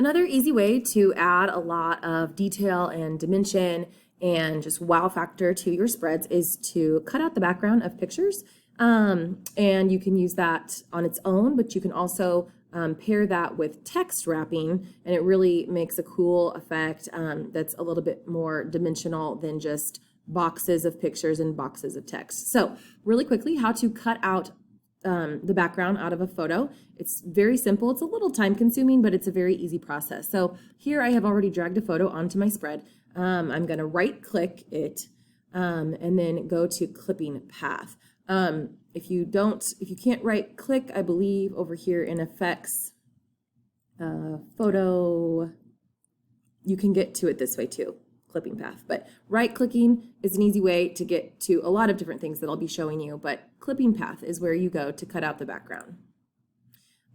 Another easy way to add a lot of detail and dimension and just wow factor to your spreads is to cut out the background of pictures. And you can use that on its own, but you can also pair that with text wrapping, and it really makes a cool effect that's a little bit more dimensional than just boxes of pictures and boxes of text. So really quickly, how to cut out the background out of a photo. It's very simple. It's a little time consuming, but it's a very easy process. So here I have already dragged a photo onto my spread. I'm going to right click it and then go to clipping path. If you can't right click, I believe over here in effects, photo, you can get to it this way too, clipping path. But right clicking is an easy way to get to a lot of different things that I'll be showing you, but clipping path is where you go to cut out the background.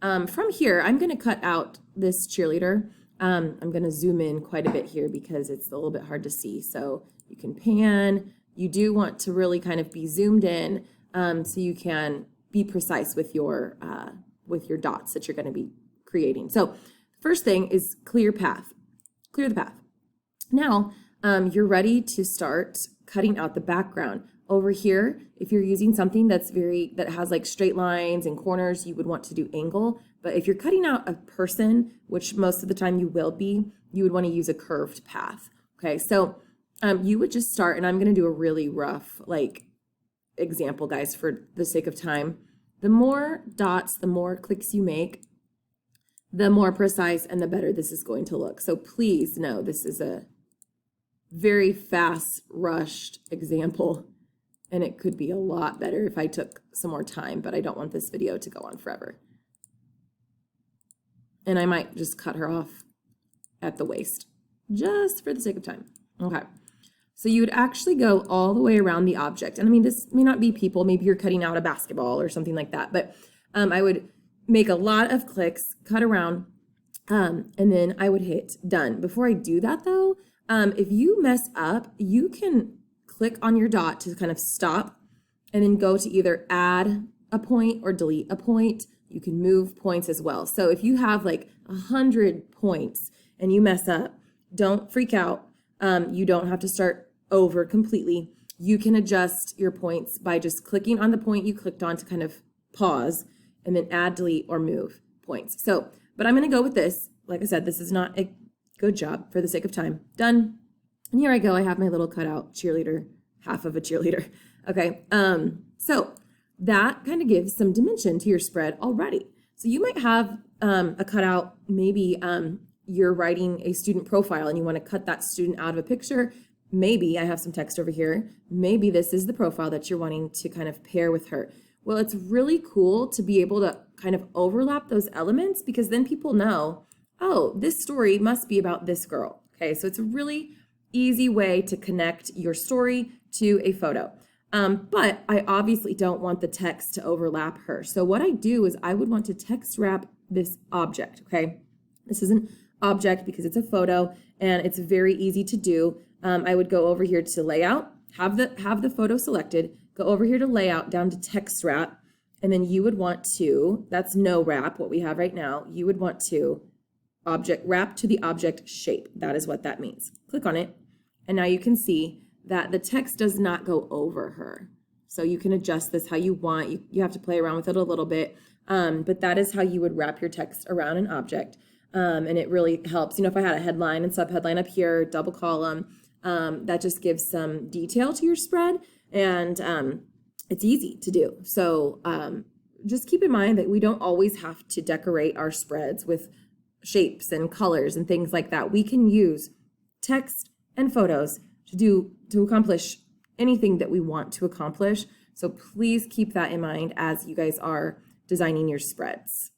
From here, I'm going to cut out this cheerleader. I'm going to zoom in quite a bit here because it's a little bit hard to see. So you can pan. You do want to really kind of be zoomed in so you can be precise with your dots that you're going to be creating. So first thing is clear path. Clear the path. Now you're ready to start cutting out the background. Over here, if you're using something that has like straight lines and corners, you would want to do angle. But if you're cutting out a person, which most of the time you will be, you would want to use a curved path. Okay, so you would just start, and I'm going to do a really rough example, guys, for the sake of time. The more dots, the more clicks you make, the more precise and the better this is going to look. So please know this is a very fast, rushed example. And it could be a lot better if I took some more time, but I don't want this video to go on forever. And I might just cut her off at the waist, just for the sake of time. Okay, so you would actually go all the way around the object. And I mean, this may not be people, maybe you're cutting out a basketball or something like that, but I would make a lot of clicks, cut around, and then I would hit done. Before I do that though, if you mess up, you can click on your dot to kind of stop and then go to either add a point or delete a point. You can move points as well. So if you have like 100 points and you mess up, don't freak out. You don't have to start over completely. You can adjust your points by just clicking on the point you clicked on to kind of pause and then add, delete, or move points. So, but I'm going to go with this. Like I said, this is not a good job for the sake of time. Done. And here I go. I have my little cutout cheerleader, half of a cheerleader. Okay. So that kind of gives some dimension to your spread already. So you might have a cutout, maybe you're writing a student profile and you want to cut that student out of a picture. Maybe I have some text over here. Maybe this is the profile that you're wanting to kind of pair with her. Well, it's really cool to be able to kind of overlap those elements because then people know, oh, this story must be about this girl. Okay. So it's a really easy way to connect your story to a photo. But I obviously don't want the text to overlap her. So what I do is I would want to text wrap this object, okay? This is an object because it's a photo and it's very easy to do. I would go over here to layout, have the photo selected, go over here to layout down to text wrap, and then you would want to, that's no wrap, what we have right now, you would want to object wrap to the object shape. That is what that means. Click on it. And now you can see that the text does not go over her. So you can adjust this how you want. You have to play around with it a little bit. But that is how you would wrap your text around an object. And it really helps. You know, if I had a headline and subheadline up here, double column, that just gives some detail to your spread. And it's easy to do. So just keep in mind that we don't always have to decorate our spreads with shapes and colors and things like that. We can use text and photos to accomplish anything that we want to accomplish. So please keep that in mind as you guys are designing your spreads.